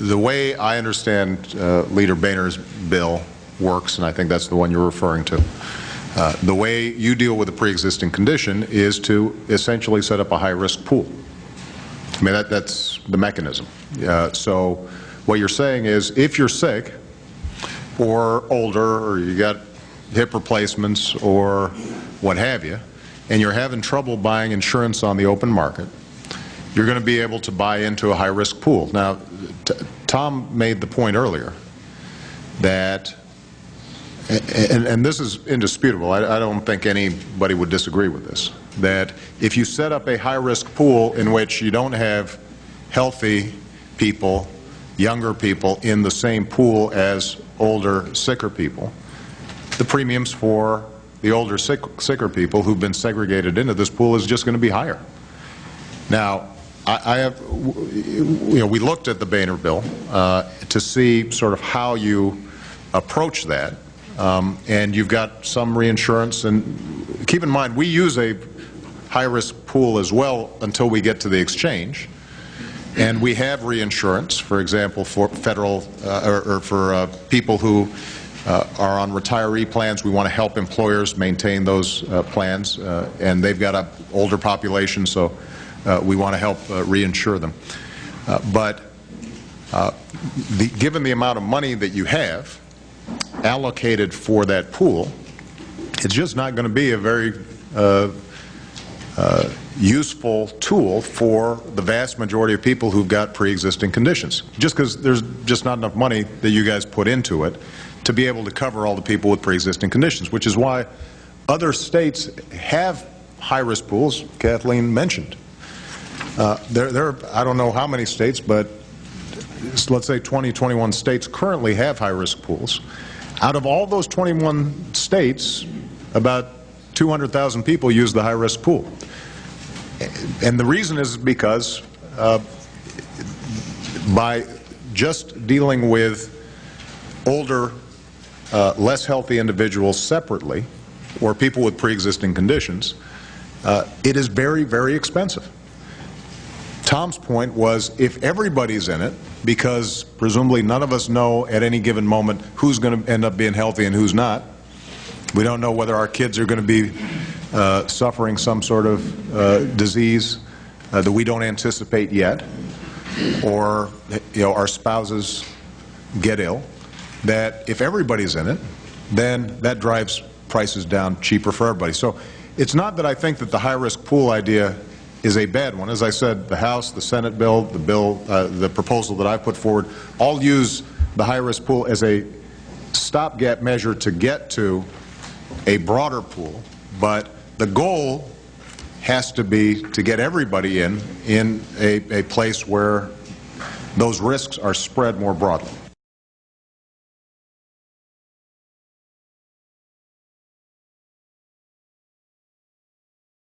the way I understand Leader Boehner's bill works, and I think that's the one you're referring to, the way you deal with a pre-existing condition is to essentially set up a high-risk pool. I mean, that's the mechanism. So what you're saying is, if you're sick or older, or you got hip replacements or what have you, and you're having trouble buying insurance on the open market, you're going to be able to buy into a high-risk pool. Now, Tom made the point earlier that, and this is indisputable, I don't think anybody would disagree with this, that if you set up a high-risk pool in which you don't have healthy people, younger people in the same pool as older, sicker people, the premiums for the older, sicker people who've been segregated into this pool is just going to be higher. Now, we looked at the Boehner bill to see sort of how you approach that, and you've got some reinsurance, and keep in mind we use a high-risk pool as well until we get to the exchange, and we have reinsurance, for example, for federal or for people who are on retiree plans. We want to help employers maintain those plans, and they've got an older population, so we want to help reinsure them. But given the amount of money that you have allocated for that pool, it's just not going to be a very useful tool for the vast majority of people who've got pre-existing conditions, just because there's just not enough money that you guys put into it to be able to cover all the people with pre-existing conditions, which is why other states have high-risk pools. Kathleen mentioned. There are, I don't know how many states, but let's say 20, 21 states currently have high-risk pools. Out of all those 21 states, about 200,000 people use the high-risk pool. And the reason is because by just dealing with older, less healthy individuals separately, or people with pre-existing conditions, it is very, very expensive. Tom's point was, if everybody's in it, because presumably none of us know at any given moment who's going to end up being healthy and who's not. We don't know whether our kids are going to be suffering some sort of disease that we don't anticipate yet, or our spouses get ill. That if everybody's in it, then that drives prices down cheaper for everybody. So it's not that I think that the high-risk pool idea is a bad one. As I said, the House, the Senate bill, the proposal that I put forward, all use the high-risk pool as a stopgap measure to get to a broader pool, but the goal has to be to get everybody in a place where those risks are spread more broadly.